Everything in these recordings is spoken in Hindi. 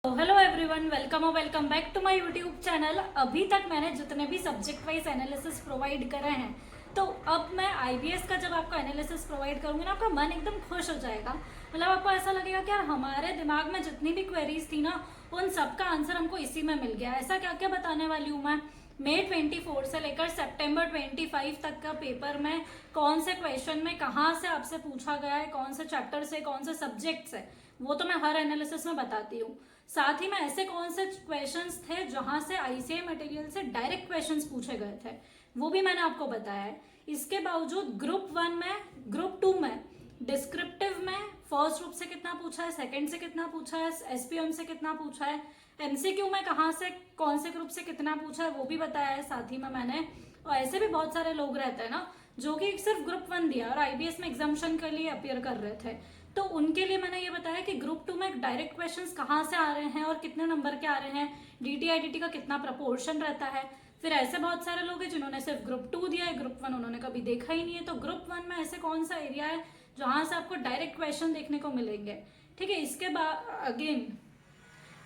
Hello everyone, welcome back to my YouTube channel. अभी तक मैंने जितने भी सब्जेक्ट वाइज एनालिसिस प्रोवाइड करे हैं, तो अब मैं आईबीएस का जब आपको एनालिसिस प्रोवाइड करूंगी ना, आपका मन एकदम खुश हो जाएगा। मतलब आपको ऐसा लगेगा कि यार हमारे दिमाग में जितनी भी क्वेरीज थी ना, उन सब का आंसर हमको इसी में मिल गया। ऐसा क्या क्या बताने वाली हूँ मैं। मई 24 से लेकर सितंबर 25 तक का पेपर में कौन से क्वेश्चन में कहाँ से आपसे पूछा गया है, कौन से चैप्टर से, कौन से सब्जेक्ट से, वो तो मैं हर एनालिसिस में बताती हूँ। साथ ही में ऐसे कौन से क्वेश्चंस थे जहां से आईसीआई मटेरियल से डायरेक्ट क्वेश्चंस पूछे गए थे, वो भी मैंने आपको बताया है। इसके बावजूद ग्रुप 1 में, ग्रुप 2 में डिस्क्रिप्टिव में फर्स्ट ग्रुप से कितना पूछा है, सेकंड से कितना पूछा है, एसपीएम से कितना पूछा है, एमसीक्यू में कहाँ से कौन से ग्रुप से कितना पूछा है, वो भी बताया है साथ ही में मैंने। और ऐसे भी बहुत सारे लोग रहते हैं ना जो कि सिर्फ ग्रुप 1 दिया और आईबीएस में एग्जामिशन के लिए अपियर कर रहे थे, तो उनके लिए मैंने ये बताया कि ग्रुप 2 में डायरेक्ट क्वेश्चंस कहाँ से आ रहे हैं और कितने नंबर के आ रहे हैं, डीटीआईडीटी का कितना प्रपोर्शन रहता है। फिर ऐसे बहुत सारे लोग हैं जिन्होंने सिर्फ ग्रुप 2 दिया है, ग्रुप 1 उन्होंने कभी देखा ही नहीं है। तो ग्रुप 1 में ऐसे कौन सा एरिया है जहां से आपको डायरेक्ट क्वेश्चन देखने को मिलेंगे, ठीक है। इसके बाद अगेन,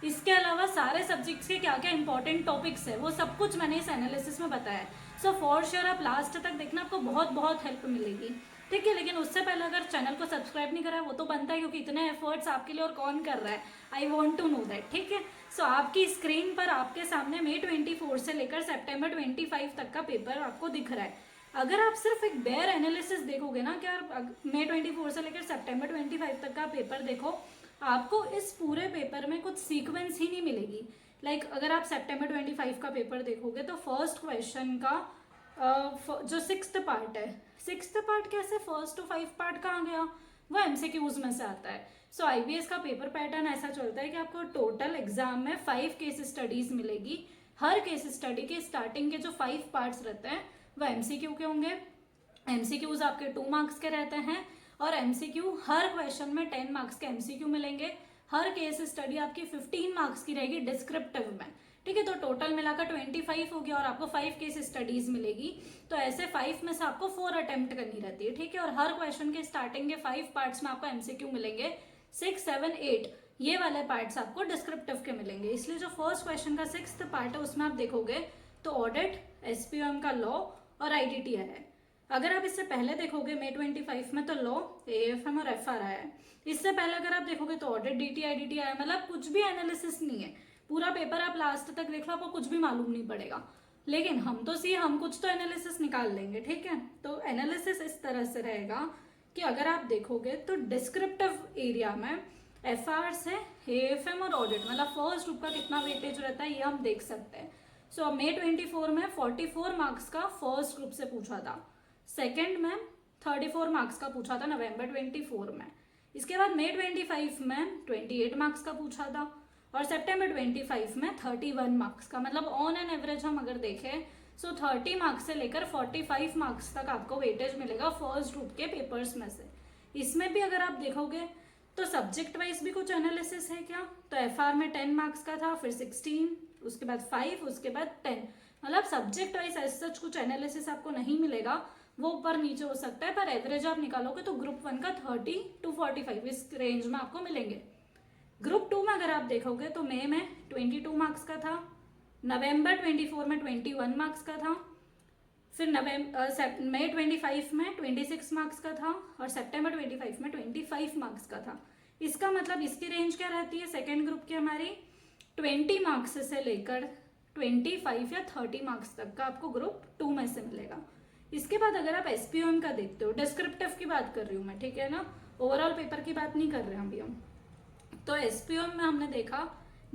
इसके अलावा सारे सब्जेक्ट्स के क्या क्या इंपॉर्टेंट टॉपिक्स है, वो सब कुछ मैंने इस एनालिसिस में बताया है। सो फॉर श्योर आप लास्ट तक देखना, आपको बहुत बहुत हेल्प मिलेगी, ठीक है। लेकिन उससे पहले अगर चैनल को सब्सक्राइब नहीं करा है, वो तो बनता है, क्योंकि इतने एफर्ट्स आपके लिए और कौन कर रहा है। I want to know that, ठीक है। सो आपकी स्क्रीन पर आपके सामने मई 24 से लेकर सितंबर 25 तक का पेपर आपको दिख रहा है। अगर आप सिर्फ एक बेयर एनालिसिस देखोगे ना, कि मई 24 से लेकर सितंबर 25 तक का पेपर देखो, आपको इस पूरे पेपर में कुछ सीक्वेंस ही नहीं मिलेगी। अगर आप सितंबर 25 का पेपर देखोगे तो फर्स्ट क्वेश्चन का जो सिक्स्थ पार्ट है, सिक्स्थ पार्ट कैसे फर्स्ट टू 5 पार्ट कहाँ गया, वो एमसीक्यूज में से आता है। सो आईबीएस का पेपर पैटर्न ऐसा चलता है कि आपको टोटल एग्जाम में 5 केस स्टडीज मिलेगी। हर केस स्टडी के स्टार्टिंग के जो 5 पार्ट्स रहते हैं वो एमसीक्यू के होंगे। एमसीक्यूज आपके 2 मार्क्स के रहते हैं और एमसीक्यू हर क्वेश्चन में 10 मार्क्स के एमसीक्यू मिलेंगे। हर केस स्टडी आपकी 15 मार्क्स की रहेगी डिस्क्रिप्टिव में, ठीक है। तो टोटल मिलाकर 25 हो गया और आपको 5 केस स्टडीज मिलेगी। तो ऐसे 5 में से आपको 4 अटेम्प्ट करनी रहती है, ठीक है। और हर क्वेश्चन के स्टार्टिंग के 5 पार्ट्स में आपको एमसीक्यू मिलेंगे। 6, 7, 8 ये वाले पार्ट्स आपको डिस्क्रिप्टिव के मिलेंगे। इसलिए जो फर्स्ट क्वेश्चन का 6th पार्ट है उसमें आप देखोगे तो ऑडिट, एसपीएम का लॉ और आईडीटी है। अगर आप इससे पहले देखोगे मई 25 में, तो लॉ, एएफएम और एफआर आया है। इससे पहले अगर आप देखोगे तो ऑडिट, डीटीआईडीटी आया। मतलब कुछ भी एनालिसिस नहीं है। पूरा पेपर आप लास्ट तक देख लो, आपको कुछ भी मालूम नहीं पड़ेगा। लेकिन हम कुछ तो एनालिसिस निकाल लेंगे, ठीक है। तो एनालिसिस इस तरह से रहेगा कि अगर आप देखोगे तो डिस्क्रिप्टिव एरिया में एफआर से एएफएम और ऑडिट, मतलब फर्स्ट ग्रुप का कितना वेटेज रहता है ये हम देख सकते हैं। सो मई 24 में 44 मार्क्स का फर्स्ट ग्रुप से पूछा था, सेकेंड में 34 मार्क्स का पूछा था नवंबर 24 में। इसके बाद मई 25 में 28 मार्क्स का पूछा था और सितंबर 25 में 31 मार्क्स का। मतलब ऑन एन एवरेज हम अगर देखें सो 30 मार्क्स से लेकर 45 मार्क्स तक आपको वेटेज मिलेगा फर्स्ट ग्रुप के पेपर्स में से। इसमें भी अगर आप देखोगे तो सब्जेक्ट वाइज भी कुछ एनालिसिस है क्या, तो एफआर में 10 मार्क्स का था, फिर 16, उसके बाद 5, उसके बाद 10। मतलब सब्जेक्ट वाइज एज सच कुछ एनालिसिस आपको नहीं मिलेगा, वो ऊपर नीचे हो सकता है, पर एवरेज आप निकालोगे तो ग्रुप 1 का 30 to 45 इस रेंज में आपको मिलेंगे। ग्रुप 2 में अगर आप देखोगे तो मई में 22 मार्क्स का था, नवंबर 24 में 21 मार्क्स का था, फिर मई 25 में 26 मार्क्स का था और सितंबर 25 में 25 मार्क्स का था। इसका मतलब इसकी रेंज क्या रहती है सेकेंड ग्रुप की हमारी, 20 मार्क्स से लेकर 25 या 30 मार्क्स तक का आपको ग्रुप 2 में से मिलेगा। इसके बाद अगर आप एसपीएम का देखते हो, डिस्क्रिप्टिव की बात कर रही हूँ मैं, ठीक है ना, ओवरऑल पेपर की बात नहीं कर रहे हैं अभी हम। तो एसपीएम में हमने देखा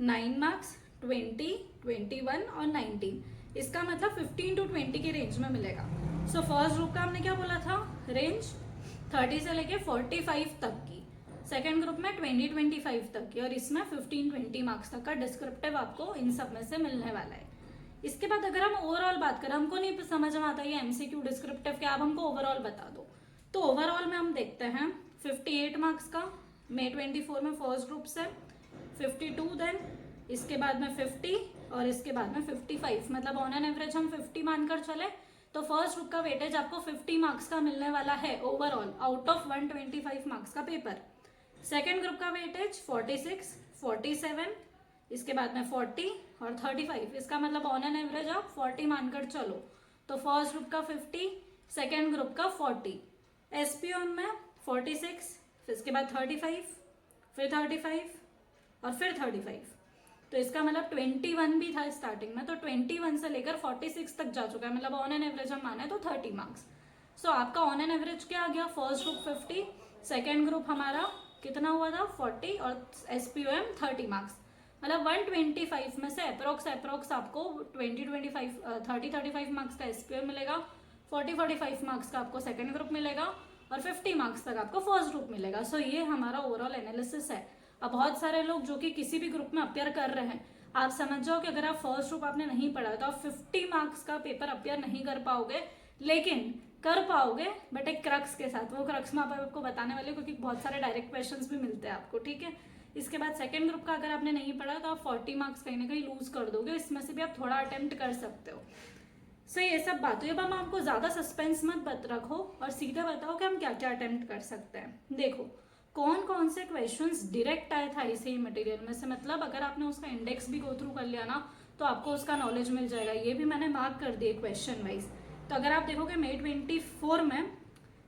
9 मार्क्स, 20, 21 और 19। इसका मतलब 15 to 20 की रेंज में मिलेगा। सो फर्स्ट ग्रुप का हमने क्या बोला था, रेंज 30 से लेके 45 तक की, सेकेंड ग्रुप में 20-25 तक की, और इसमें 15-20 मार्क्स तक का डिस्क्रिप्टिव आपको इन सब में से मिलने वाला है। इसके बाद अगर हम ओवरऑल बात करें, हमको नहीं समझ में आता ये एमसीक्यू डिस्क्रिप्टिव क्या, आप हमको ओवरऑल बता दो। तो ओवरऑल में हम देखते हैं 58 मार्क्स का मई 24 में फर्स्ट ग्रुप से, 52 देन, इसके बाद में 50 और इसके बाद में 55। मतलब ऑन एन एवरेज हम 50 मानकर चले तो फर्स्ट ग्रुप का वेटेज आपको 50 मार्क्स का मिलने वाला है ओवरऑल, आउट ऑफ 125 मार्क्स का पेपर। सेकेंड ग्रुप का वेटेज 46, 47, इसके बाद में 40 और 35, इसका मतलब ऑन एन एवरेज आप 40 मानकर चलो। तो फर्स्ट ग्रुप का 50, सेकेंड ग्रुप का 40, एसपीओएम में 46, फिर इसके बाद 35, फिर 35 और फिर 35। तो इसका मतलब 21 भी था स्टार्टिंग में, तो 21 से लेकर 46 तक जा चुका है, मतलब ऑन एन एवरेज हम माने तो 30 मार्क्स। सो आपका ऑन एन एवरेज क्या आ गया, फर्स्ट ग्रुप 50, सेकेंड ग्रुप हमारा कितना हुआ था 40 और एसपीओएम 30 मार्क्स, मतलब 125 में से अप्रोक्स आपको 30-35 मार्क्स का एसपीओएम मिलेगा, 40-45 मार्क्स का आपको सेकेंड ग्रुप मिलेगा और 50 मार्क्स तक आपको फर्स्ट ग्रुप मिलेगा। सो ये हमारा ओवरऑल एनालिसिस है। अब बहुत सारे लोग जो कि किसी भी ग्रुप में अपियर कर रहे हैं, आप समझ जाओ कि अगर आप फर्स्ट ग्रुप आपने नहीं पढ़ा तो आप 50 मार्क्स का पेपर अपियर नहीं कर पाओगे, लेकिन कर पाओगे बट एक क्रक्स के साथ। वो क्रक्स में आपको बताने वाले, क्योंकि बहुत सारे डायरेक्ट क्वेश्चंस भी मिलते हैं आपको, ठीक है। इसके बाद सेकंड ग्रुप का अगर आपने नहीं पढ़ा तो आप 40 मार्क्स कहीं ना कहीं लूज कर दोगे, इसमें से भी आप थोड़ा अटेम्प्ट कर सकते हो। सो ये सब बात हुई। अब हम आपको ज्यादा सस्पेंस मत रखो और सीधे बताओ कि हम क्या क्या अटेम्प्ट कर सकते हैं। देखो कौन कौन से क्वेश्चंस डायरेक्ट आए था इसी मटेरियल में से, मतलब अगर आपने उसका इंडेक्स भी गो थ्रू कर लिया ना तो आपको उसका नॉलेज मिल जाएगा। ये भी मैंने मार्क कर दिए क्वेश्चन वाइज। तो अगर आप देखोगे May 24 में,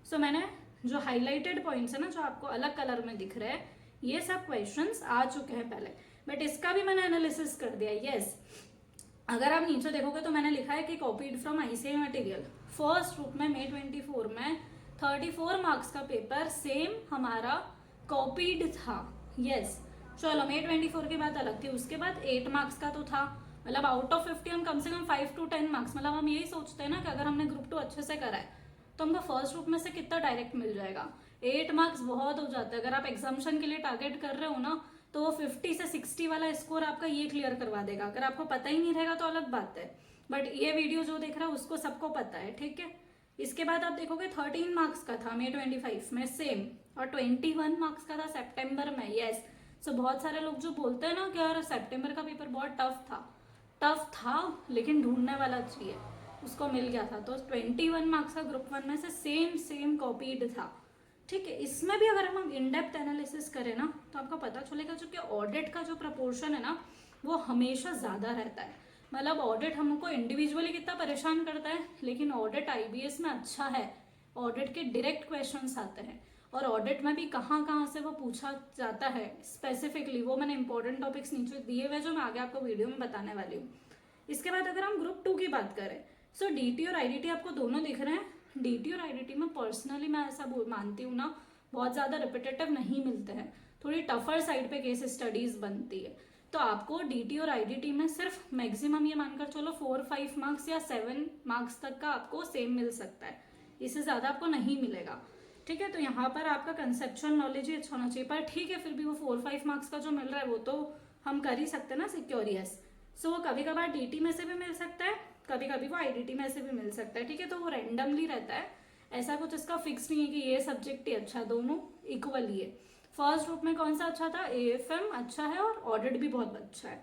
सो मैंने जो हाईलाइटेड पॉइंट्स है ना, जो आपको अलग कलर में दिख रहे हैं, ये सब क्वेश्चंस आ चुके हैं पहले, बट इसका भी मैंने एनालिसिस कर दिया। यस, अगर आप नीचे देखोगे तो मैंने लिखा है कि copied from ICI material. First group में May 24 में 34 मार्क्स का पेपर सेम हमारा कॉपीड था। यस, चलो May 24 की बात अलग थी। उसके बाद 8 मार्क्स का तो था, मतलब आउट ऑफ 50 हम कम से कम 5 to 10 मार्क्स, मतलब हम यही सोचते हैं ना कि अगर हमने ग्रुप 2 अच्छे से करा है तो हमको फर्स्ट ग्रुप में से कितना डायरेक्ट मिल जाएगा। 8 मार्क्स बहुत हो जाता है। अगर आप एग्जामिशन के लिए टारगेट कर रहे हो ना तो वो 50 से 60 वाला स्कोर आपका ये क्लियर करवा देगा। अगर आपको पता ही नहीं रहेगा तो अलग बात है, बट ये वीडियो जो देख रहा है उसको सबको पता है, ठीक है। इसके बाद आप देखोगे 13 मार्क्स का था May 25 में सेम, और 21 मार्क्स का था सितंबर में। यस, सो बहुत सारे लोग जो बोलते हैं ना कि यार सितंबर का पेपर बहुत टफ था लेकिन ढूंढने वाला चाहिए, उसको मिल गया था। तो 21 मार्क्स का ग्रुप 1 में से सेम कॉपीड था, ठीक है। इसमें भी अगर हम इन डेप्थ एनालिसिस करें ना तो आपको पता चलेगा जो कि ऑडिट का जो प्रपोर्शन है ना वो हमेशा ज़्यादा रहता है। मतलब ऑडिट हमको इंडिविजुअली कितना परेशान करता है, लेकिन ऑडिट आईबीएस में अच्छा है। ऑडिट के डायरेक्ट क्वेश्चंस आते हैं और ऑडिट में भी कहाँ से वो पूछा जाता है स्पेसिफिकली, वो मैंने इंपॉर्टेंट टॉपिक्स नीचे दिए हुए जो मैं आगे आपको वीडियो में बताने वाली हूँ। इसके बाद अगर हम ग्रुप 2 की बात करें, सो डीटी और आईडीटी आपको दोनों दिख रहे हैं। डीटी और आईडीटी में पर्सनली मैं ऐसा मानती हूँ ना, बहुत ज़्यादा रिपीटेटिव नहीं मिलते हैं, थोड़ी टफर साइड पे केस स्टडीज बनती है। तो आपको डीटी और आईडीटी में सिर्फ मैक्सिमम ये मानकर चलो 4-5 मार्क्स या 7 मार्क्स तक का आपको सेम मिल सकता है, इससे ज़्यादा आपको नहीं मिलेगा, ठीक है। तो यहाँ पर आपका कंसेप्चुअल नॉलेज ही अच्छा होना चाहिए, पर ठीक है फिर भी वो 4-5 मार्क्स का जो मिल रहा है वो तो हम कर ही सकते हैं ना सिक्योर। यस, सो वो कभी कभार डीटी में से भी मिल सकता है, कभी कभी वो आईडीटी में से भी मिल सकता है, ठीक है। तो वो रैंडमली रहता है, ऐसा कुछ इसका फिक्स नहीं है कि ये सब्जेक्ट ही अच्छा है, दोनों इक्वल ही है। फर्स्ट ग्रुप में कौन सा अच्छा था, एएफएम अच्छा है और ऑडिट भी बहुत अच्छा है।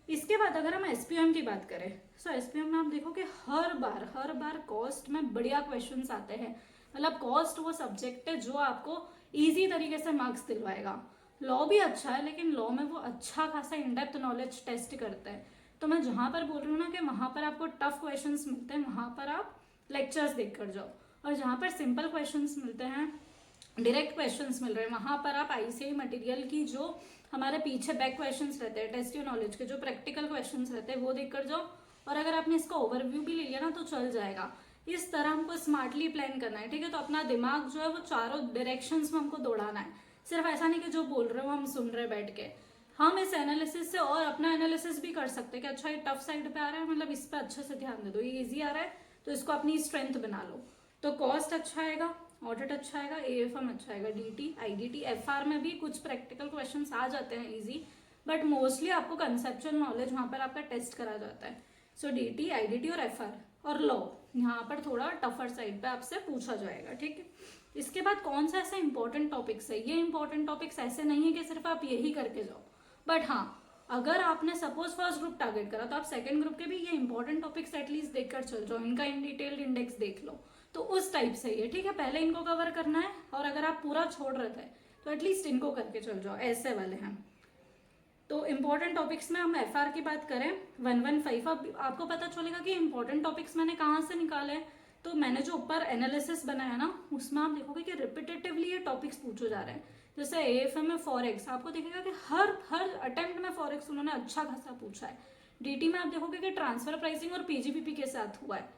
इसके बाद अगर हम एसपीएम की बात करें, सो एसपीएम में आप देखो कि हर बार कॉस्ट में बढ़िया क्वेश्चंस आते हैं। मतलब कॉस्ट वो सब्जेक्ट है जो आपको इजी तरीके से मार्क्स दिलवाएगा। लॉ भी अच्छा है, लेकिन लॉ में वो अच्छा खासा इनडेप्थ नॉलेज टेस्ट करता है। तो मैं जहां पर बोल रही हूँ ना कि वहां पर आपको टफ क्वेश्चंस मिलते हैं, वहां पर आप लेक्चर्स देख कर जाओ, और जहां पर सिंपल क्वेश्चंस मिलते हैं, डायरेक्ट क्वेश्चंस मिल रहे हैं, वहां पर आप आईसीआई मटेरियल की जो हमारे पीछे बैक क्वेश्चंस रहते हैं, टेस्ट नॉलेज के जो प्रैक्टिकल क्वेश्चंस रहते हैं वो देख कर जाओ। और अगर आपने इसका ओवरव्यू भी ले लिया ना तो चल जाएगा। इस तरह हमको स्मार्टली प्लान करना है, ठीक है। तो अपना दिमाग जो है वो चारों डायरेक्शंस में हमको दौड़ाना है, सिर्फ ऐसा नहीं कि जो बोल रहे हो हम सुन रहे बैठ के। हम इस एनालिसिस से और अपना एनालिसिस भी कर सकते हैं कि अच्छा ये टफ साइड पे आ रहा है, मतलब इस पर अच्छे से ध्यान दे दो, ये इजी आ रहा है तो इसको अपनी स्ट्रेंथ बना लो। तो कॉस्ट अच्छा आएगा, ऑडिट अच्छा आएगा, एएफएम अच्छा आएगा, डीटी आईडीटी एफआर में भी कुछ प्रैक्टिकल क्वेश्चंस आ जाते हैं इजी, बट मोस्टली आपको कंसेप्चुअल नॉलेज वहां पर आपका टेस्ट करा जाता है। सो डीटी आईडीटी और एफआर और लॉ यहाँ पर थोड़ा टफर साइड पे आपसे पूछा जाएगा, ठीक है। इसके बाद कौन सा ऐसा इंपॉर्टेंट टॉपिक्स है, ये इंपॉर्टेंट टॉपिक्स ऐसे नहीं है कि सिर्फ आप यही करके जाओ, बट हाँ अगर आपने सपोज फर्स्ट ग्रुप टारगेट करा तो आप सेकंड ग्रुप के भी ये इंपॉर्टेंट टॉपिक्स एटलीस्ट देखकर चल जाओ, इनका इन डिटेल्ड इंडेक्स देख लो। तो उस टाइप से ये ठीक है, पहले इनको कवर करना है और अगर आप पूरा छोड़ रहे थे तो एटलीस्ट इनको करके चल जाओ, ऐसे वाले हैं। तो इम्पोर्टेंट टॉपिक्स में हम FR की बात करें 115, अब आपको पता चलेगा कि इम्पोर्टेंट टॉपिक्स मैंने कहाँ से निकाले हैं। तो मैंने जो ऊपर एनालिसिस बनाया ना, उसमें आप देखोगे कि रिपीटेटिवली ये टॉपिक्स पूछे जा रहे हैं। जैसे AFM में फॉरेक्स, आपको दिखेगा कि हर अटेम्प्ट में फॉरेक्स उन्होंने अच्छा खासा पूछा है। DT में आप देखोगे कि ट्रांसफर प्राइसिंग और PGBP के साथ हुआ है।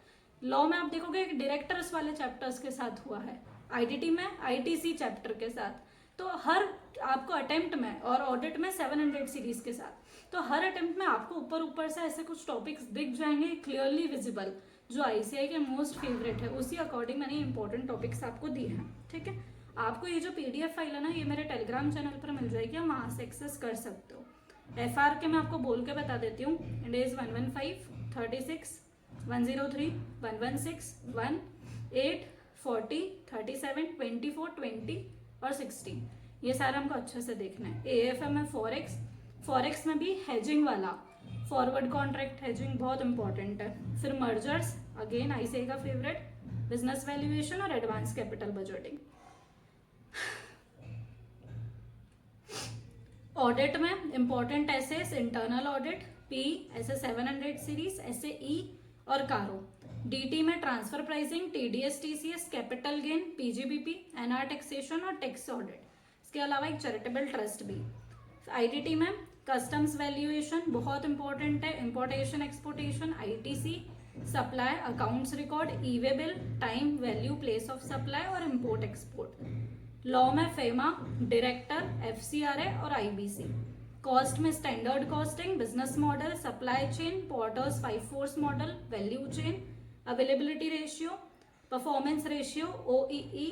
लॉ में आप देखोगे डायरेक्टर्स वाले चैप्टर्स के साथ हुआ है। ITT में ITC चैप्टर के साथ। तो हर आपको अटेम्प्ट में और ऑडिट में 700 सीरीज के साथ, तो हर अटेम्प्ट में आपको ऊपर ऊपर से ऐसे कुछ टॉपिक्स दिख जाएंगे क्लियरली विजिबल, जो ICI के मोस्ट फेवरेट है। उसी अकॉर्डिंग मैंने इंपॉर्टेंट टॉपिक्स आपको दिए हैं। ठीक है, आपको ये जो PDF फाइल है ना, ये मेरे टेलीग्राम चैनल पर मिल जाएगी, आप वहाँ से एक्सेस कर सकते हो। FR के मैं आपको बोल के बता देती हूँ। डेज 115, 36, 103, 116, 1, 8, 40, 37, 24, 20 और 16, ये सारा हमको अच्छे से देखना है। AFM में फॉरेक्स में भी हेजिंग वाला, फॉरवर्ड कॉन्ट्रैक्ट हेजिंग बहुत इंपॉर्टेंट है। फिर मर्जर्स, अगेन ICI का फेवरेट, बिजनेस वैल्यूएशन और एडवांस कैपिटल बजटिंग। ऑडिट में important SAs, internal audit, PE, ऐसे 700 सीरीज, ऐसे E और कारो। DT में transfer pricing, TDS TCS, capital gain, PGBP, NR taxation और टैक्स ऑडिट। इसके अलावा एक चैरिटेबल ट्रस्ट भी। ITT में कस्टम्स वैल्यूएशन बहुत इंपॉर्टेंट है, importation exportation, ITC, supply, accounts record, e-way bill, time, value, place of supply और इम्पोर्ट एक्सपोर्ट। लॉ में फेमा, डायरेक्टर, FCRA और IBC। कॉस्ट में standard costing, business model, supply chain, porters 5 force model, value chain, availability ratio, performance ratio, OEE,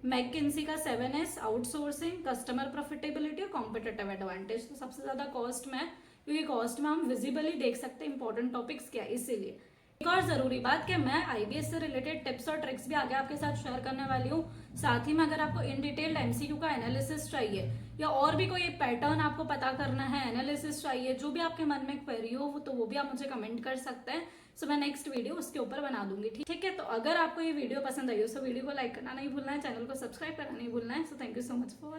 मैकिन्सी का 7S, आउटसोर्सिंग, कस्टमर प्रॉफिटेबिलिटी और कॉम्पिटिटिव एडवांटेज। तो सबसे ज्यादा कॉस्ट में, क्योंकि कॉस्ट में हम विजिबली देख सकते हैं इंपॉर्टेंट टॉपिक्स क्या है, इसीलिए। एक और जरूरी बात कि मैं IBS से रिलेटेड टिप्स और ट्रिक्स भी आगे आपके साथ शेयर करने वाली हूँ। साथ ही में अगर आपको इन डिटेल्ड MCQ का एनालिसिस चाहिए या और भी कोई पैटर्न आपको पता करना है, एनालिसिस चाहिए, जो भी आपके मन में क्वेरी हो तो वो भी आप मुझे कमेंट कर सकते हैं। सो मैं नेक्स्ट वीडियो उसके ऊपर बना दूंगी। ठीक है, तो अगर आपको ये वीडियो पसंद आई हो तो वीडियो को लाइक करना नहीं भूलना है, चैनल को सब्सक्राइब करना नहीं भूलना है। So thank you so much for